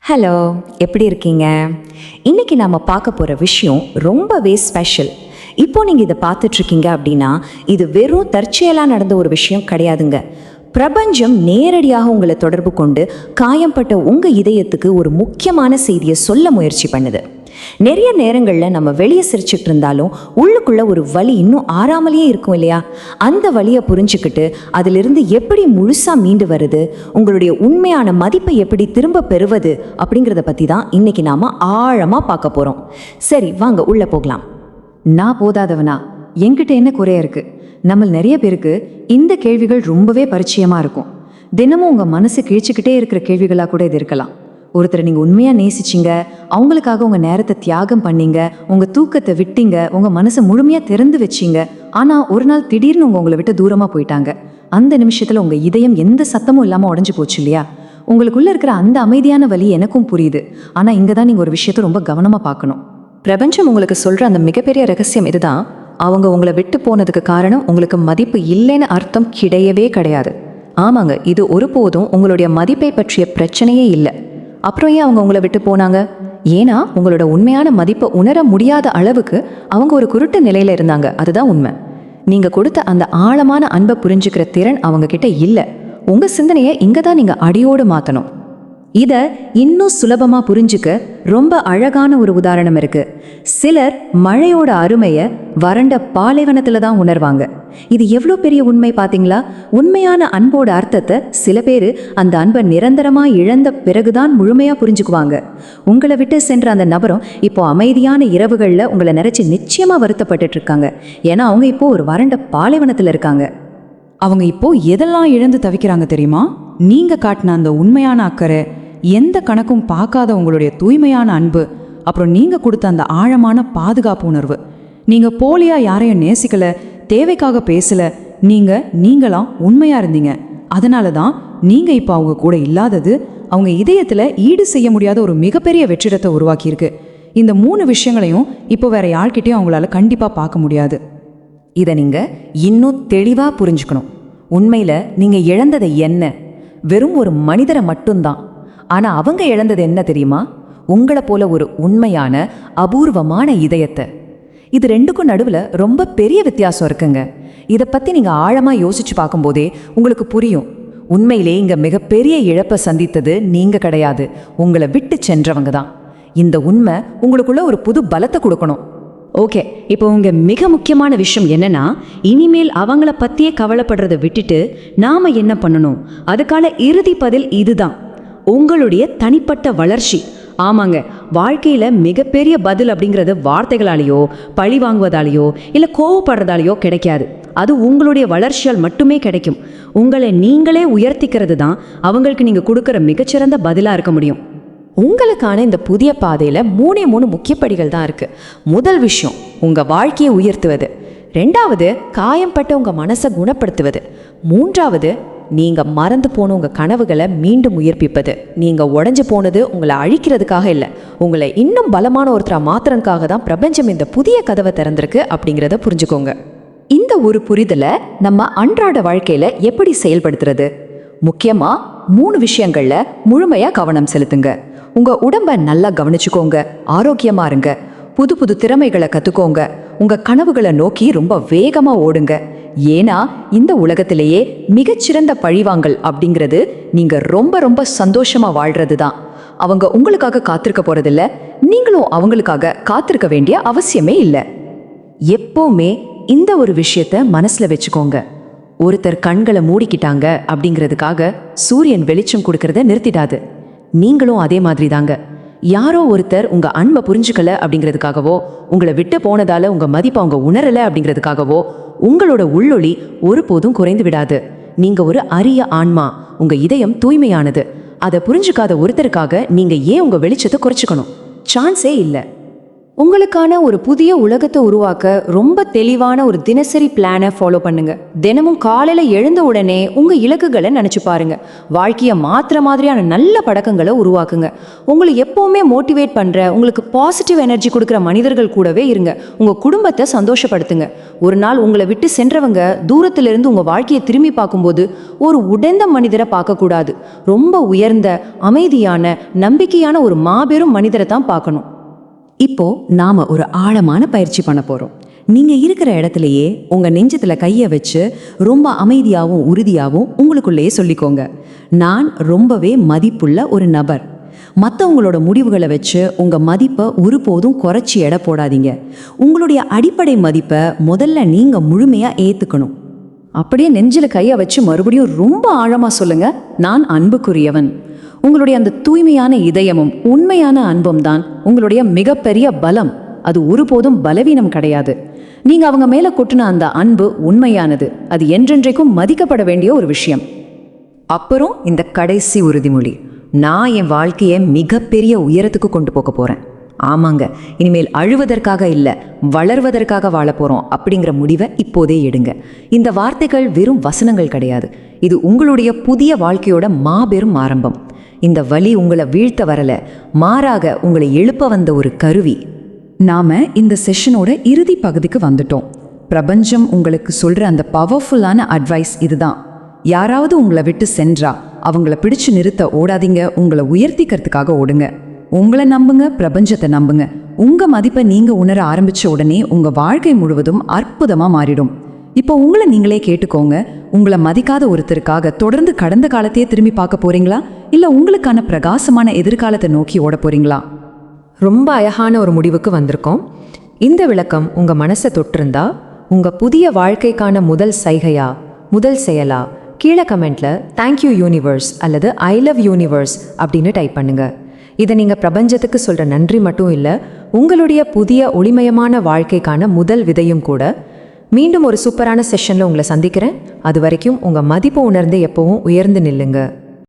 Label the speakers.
Speaker 1: Hello, எப்படி இருக்கீங்க? இன்னைக்கு நாம் பார்க்க போகிற விஷயம் ரொம்பவே ஸ்பெஷல். இப்போ நீங்கள் இதை பார்த்துட்ருக்கீங்க அப்படின்னா இது வெறும் தற்செயலாக நடந்த ஒரு விஷயம் கிடையாதுங்க. பிரபஞ்சம் நேரடியாக உங்களை தொடர்பு கொண்டு காயம்பட்ட உங்கள் இதயத்துக்கு ஒரு முக்கியமான செய்தியை சொல்ல முயற்சி பண்ணுது. நிறைய நேரங்களில் நம்ம வெளியே சிரிச்சுட்டு இருந்தாலும் உள்ளுக்குள்ள ஒரு வலி இன்னும் ஆறாமலேயே இருக்கும் இல்லையா? அந்த வலியை புரிஞ்சுக்கிட்டு அதிலிருந்து எப்படி முழுசாக மீண்டு வருது, உங்களுடைய உண்மையான மதிப்பை எப்படி திரும்ப பெறுவது அப்படிங்கிறத பற்றி தான் இன்னைக்கு நாம் ஆழமாக பார்க்க போகிறோம். சரி, வாங்க உள்ளே போகலாம்.
Speaker 2: நான் போதாதவனா, என்கிட்ட என்ன குறைய இருக்கு? நம்ம நிறைய பேருக்கு இந்த கேள்விகள் ரொம்பவே பரிச்சயமா இருக்கும். தினமும் உங்க மனசு கிழிச்சுக்கிட்டே இருக்கிற கேள்விகளா கூட இது இருக்கலாம். ஒருத்தரை நீங்க உண்மையா நேசிச்சிங்க, அவங்களுக்காக உங்க நேரத்தை தியாகம் பண்ணீங்க, உங்க தூக்கத்தை விட்டீங்க, உங்க மனசை முழுமையா திறந்து வச்சீங்க. ஆனா ஒரு நாள் திடீர்னு உங்களை விட்டு தூரமா போயிட்டாங்க. அந்த நிமிஷத்துல உங்க இதயம் எந்த சத்தமும் இல்லாம உடஞ்சு போச்சு இல்லையா? உங்களுக்குள்ள இருக்கிற அந்த அமைதியான வலி எனக்கும் புரியுது. ஆனா இங்கதான் நீங்க ஒரு விஷயத்த ரொம்ப கவனமா பார்க்கணும்.
Speaker 1: பிரபஞ்சம் உங்களுக்கு சொல்ற அந்த மிகப்பெரிய ரகசியம் இதுதான். அவங்க உங்களை விட்டு போனதுக்கு காரணம் உங்களுக்கு மதிப்பு இல்லைன்னு அர்த்தம் கிடையவே கிடையாது. ஆமாங்க, இது ஒருபோதும் உங்களுடைய மதிப்பை பற்றிய பிரச்சனையே இல்லை. அப்புறம் ஏன் அவங்க உங்களை விட்டு போனாங்க? ஏன்னா உங்களோட உண்மையான மதிப்பை உணர முடியாத அளவுக்கு அவங்க ஒரு குருட்டு நிலையில இருந்தாங்க. அதுதான் உண்மை. நீங்க கொடுத்த அந்த ஆழமான அன்பை புரிஞ்சுக்கிற திறன் அவங்க கிட்ட இல்லை. உங்க சிந்தனையை இங்க தான் நீங்க அடியோடு மாற்றணும். இதை இன்னும் சுலபமா புரிஞ்சுக்க ரொம்ப அழகான ஒரு உதாரணம் இருக்கு. சிலர் மழையோட அருமையை வறண்ட பாலைவனத்துல தான் உணர்வாங்க. இது எவ்வளோ பெரிய உண்மை பாத்தீங்களா? உண்மையான அன்போட அர்த்தத்தை சில பேர் அந்த அன்பை நிரந்தரமா இழந்த பிறகுதான் முழுமையா புரிஞ்சுக்குவாங்க. உங்களை விட்டு சென்ற அந்த நபரும் இப்போ அமைதியான இரவுகள்ல உங்களை நினைச்சு நிச்சயமா வருத்தப்பட்டுட்டு இருக்காங்க. ஏன்னா அவங்க இப்போ ஒரு வறண்ட பாலைவனத்துல இருக்காங்க.
Speaker 2: அவங்க இப்போ எதெல்லாம் இழந்து தவிக்கிறாங்க தெரியுமா? நீங்க காட்டின அந்த உண்மையான அக்கறை, எந்த கணக்கும் பார்க்காத உங்களுடைய தூய்மையான அன்பு, அப்புறம் நீங்க கொடுத்த அந்த ஆழமான பாதுகாப்பு உணர்வு. நீங்க போலியா யாரையும் நேசிக்கல, தேவைக்காக பேசல, நீங்களாம் உண்மையா இருந்தீங்க. அதனால தான் நீங்க இப்போ அவங்க கூட இல்லாதது அவங்க இதயத்துல ஈடு செய்ய முடியாத ஒரு மிகப்பெரிய வெற்றிடத்தை உருவாக்கியிருக்கு. இந்த 3 விஷயங்களையும் இப்போ வேற யார்கிட்டயும் அவங்களால கண்டிப்பா பார்க்க முடியாது.
Speaker 1: இதை நீங்க இன்னும் தெளிவா புரிஞ்சுக்கணும். உண்மையில நீங்க இழந்தது என்ன? வெறும் ஒரு மனிதரை மட்டும்தான். ஆனா அவங்க இழந்தது என்ன தெரியுமா? உங்களை போல ஒரு உண்மையான அபூர்வமான இதயத்தை. இது ரெண்டுக்கும் நடுவில் ரொம்ப பெரிய வித்தியாசம் இருக்குங்க. இதை பற்றி நீங்கள் ஆழமாக யோசிச்சு பார்க்கும்போதே உங்களுக்கு புரியும். உண்மையிலே இங்கே மிகப்பெரிய இழப்பை சந்தித்தது நீங்கள் கிடையாது, உங்களை விட்டு சென்றவங்க தான். இந்த உண்மை உங்களுக்குள்ள ஒரு புது பலத்தை கொடுக்கணும்.
Speaker 3: ஓகே, இப்போ உங்க மிக முக்கியமான விஷயம் என்னன்னா, இனிமேல் அவங்கள பற்றியே கவலைப்படுறதை விட்டுட்டு நாம என்ன பண்ணணும்? அதுக்கான இறுதி பதில் இதுதான், உங்களுடைய தனிப்பட்ட வளர்ச்சி. ஆமாங்க, வாழ்க்கையில மிகப்பெரிய பதில் அப்படிங்கிறது வார்த்தைகளாலேயோ பழி வாங்குவதாலேயோ இல்லை கோவப்படுறதாலேயோ கிடைக்காது. அது உங்களுடைய வளர்ச்சியால் மட்டுமே கிடைக்கும். உங்களை நீங்களே உயர்த்திக்கிறது தான் அவங்களுக்கு நீங்க கொடுக்குற மிகச்சிறந்த பதிலாக இருக்க முடியும்.
Speaker 1: உங்களுக்கான இந்த புதிய பாதையில் 3 முக்கிய படிகள் தான் இருக்கு. முதல் விஷயம் உங்கள் வாழ்க்கையை உயர்த்துவது. 2வது காயம்பட்ட உங்கள் மனசை குணப்படுத்துவது. 3வது நீங்கள் மறந்து போன உங்கள் கனவுகளை மீண்டும் உயிர்ப்பிப்பது. நீங்கள் உடஞ்சி போனது உங்களை அழிக்கிறதுக்காக இல்லை, உங்களை இன்னும் பலமான ஒருத்தராக மாத்துறதுக்காக தான் பிரபஞ்சம் இந்த புதிய கதவை திறந்திருக்கு அப்படிங்கிறத புரிஞ்சுக்கோங்க. இந்த ஒரு புரிதலை நம்ம அன்றாட வாழ்க்கையில் எப்படி செயல்படுத்துறது? முக்கியமாக 3 விஷயங்கள்ல முழுமையாக கவனம் செலுத்துங்க. உங்கள் உடம்பை நல்லா கவனிச்சுக்கோங்க, ஆரோக்கியமாக இருங்க, புது புது திறமைகளை கற்றுக்கோங்க, உங்கள் கனவுகளை நோக்கி ரொம்ப வேகமாக ஓடுங்க. ஏன்னா இந்த உலகத்திலேயே மிகச்சிறந்த பழிவாங்கல் அப்படிங்கிறது நீங்கள் ரொம்ப ரொம்ப சந்தோஷமாக வாழ்கிறது தான். அவங்க உங்களுக்காக காத்திருக்க போகிறதில்ல, நீங்களும் அவங்களுக்காக காத்திருக்க வேண்டிய அவசியமே இல்லை. எப்போவுமே இந்த ஒரு விஷயத்த மனசில் வச்சுக்கோங்க. ஒருத்தர் கண்களை மூடிக்கிட்டாங்க அப்படிங்கிறதுக்காக சூரியன் வெளிச்சம் கொடுக்கறத நிறுத்திடாது. நீங்களும் அதே மாதிரி தாங்க. யாரோ ஒருத்தர் உங்க அன்பை புரிஞ்சுக்கல அப்படிங்கிறதுக்காகவோ, உங்களை விட்டு போனதால உங்க மதிப்பை அவங்க உணரல அப்படிங்கிறதுக்காகவோ உங்களோட உள்ளொளி ஒருபோதும் குறைந்து விடாது. நீங்க ஒரு அரிய ஆன்மா, உங்க இதயம் தூய்மையானது. அதை புரிஞ்சுக்காத ஒருத்தருக்காக நீங்க ஏன் உங்க வெளிச்சத்தை குறைச்சிக்கணும்? சான்ஸே இல்லை.
Speaker 2: உங்களுக்கான ஒரு புதிய உலகத்தை உருவாக்க ரொம்ப தெளிவான ஒரு தினசரி பிளானை ஃபாலோ பண்ணுங்க. தினமும் காலையில எழுந்த உடனே உங்க இலக்குகளை நினைச்சு பாருங்க. வாழ்க்கையை மாத்துற மாதிரியான நல்ல பழக்கங்களை உருவாக்குங்க. உங்களை எப்பவுமே மோட்டிவேட் பண்ற, உங்களுக்கு பாசிட்டிவ் எனர்ஜி கொடுக்குற மனிதர்கள் கூடவே இருங்க. உங்க குடும்பத்தை சந்தோஷப்படுத்துங்க. ஒரு நாள் உங்களை விட்டு சென்றவங்க தூரத்திலிருந்து உங்க வாழ்க்கையை திரும்பி பார்க்கும்போது ஒரு உடைந்த மனிதரை பார்க்கக்கூடாது, ரொம்ப உயர்ந்த, அமைதியான, நம்பிக்கையான ஒரு மாபெரும் மனிதரை தான் பார்க்கணும்.
Speaker 3: இப்போ நாம ஒரு ஆழமான பயிற்சி பண்ண போறோம். நீங்க இருக்கிற இடத்துலயே உங்க நெஞ்சத்துல கையை வச்சு ரொம்ப அமைதியாகவும் உறுதியாகவும் உங்களுக்குள்ளேயே சொல்லிக்கோங்க, நான் ரொம்பவே மதிப்புள்ள ஒரு நபர். மற்றவங்களோட முடிவுகளை வச்சு உங்க மதிப்பை ஒருபோதும் குறைச்சி எடை போடாதீங்க. உங்களுடைய அடிப்படை மதிப்பை முதல்ல நீங்க முழுமையா ஏத்துக்கணும். அப்படியே நெஞ்சில கையை வச்சு மறுபடியும் ரொம்ப ஆழமா சொல்லுங்க, நான் அன்புக்குரியவன். உங்களுடைய அந்த தூய்மையான இதயமும் உண்மையான அன்பும் தான் உங்களுடைய மிகப்பெரிய பலம். அது ஒருபோதும் பலவீனம் கிடையாது. நீங்க அவங்க மேல கொட்டின அந்த அன்பு உண்மையானது. அது என்றென்றைக்கும் மதிக்கப்பட வேண்டிய ஒரு விஷயம்.
Speaker 2: அப்புறம் இந்த கடைசி உறுதிமொழி, நான் என் வாழ்க்கையை மிகப்பெரிய உயரத்துக்கு கொண்டு போக போறேன். ஆமாங்க, இனிமேல் அழுவதற்காக இல்லை, வளர்வதற்காக வாழ போறோம் அப்படிங்கிற முடிவை இப்போதே எடுங்க. இந்த வார்த்தைகள் வெறும் வசனங்கள் கிடையாது, இது உங்களுடைய புதிய வாழ்க்கையோட மாபெரும் ஆரம்பம். இந்த வலி உங்களை வீழ்த்த வரல, மாறாக உங்களை எழுப்ப வந்த ஒரு கருவி.
Speaker 3: நாம இந்த செஷனோட இறுதி பகுதிக்கு வந்துட்டோம். பிரபஞ்சம் உங்களுக்கு சொல்ற அந்த பவர்ஃபுல்லான அட்வைஸ் இதுதான். யாராவது உங்களை விட்டு சென்றா அவங்கள பிடிச்சு நிறுத்த ஓடாதீங்க, உங்களை உயர்த்திக்கிறதுக்காக ஓடுங்க. உங்களை நம்புங்க, பிரபஞ்சத்தை நம்புங்க. உங்க மதிப்பை நீங்க உணர ஆரம்பிச்ச உடனே உங்க வாழ்க்கை முழுவதும் அற்புதமா மாறிடும். இப்போ உங்களை நீங்களே கேட்டுக்கோங்க, உங்களை மதிக்காத ஒருத்தருக்காக தொடர்ந்து கடந்த காலத்தையே திரும்பி பார்க்க போறீங்களா, இல்ல உங்களுக்கான பிரகாசமான எதிர்காலத்தை நோக்கி ஓட போறீங்களா?
Speaker 1: ரொம்ப அழகான ஒரு முடிவுக்கு வந்திருக்கோம். இந்த விளக்கம் உங்க மனசை தொட்டிருந்தா உங்க புதிய வாழ்க்கைக்கான முதல் சைகையா, முதல் செயலா, கீழே கமெண்ட்ல தேங்க்யூ யூனிவர்ஸ் அல்லது ஐ லவ் யூனிவர்ஸ் அப்படின்னு டைப் பண்ணுங்க. இதை நீங்க பிரபஞ்சத்துக்கு சொல்ற நன்றி மட்டும் இல்லை, உங்களுடைய புதிய ஒளிமயமான வாழ்க்கைக்கான முதல் விதையும் கூட. மீண்டும் ஒரு சூப்பரான செஷன்ல உங்களை சந்திக்கிறேன். அது வரைக்கும் உங்க மதிப்பு உணர்ந்து எப்பவும் உயர்ந்து நில்லுங்க.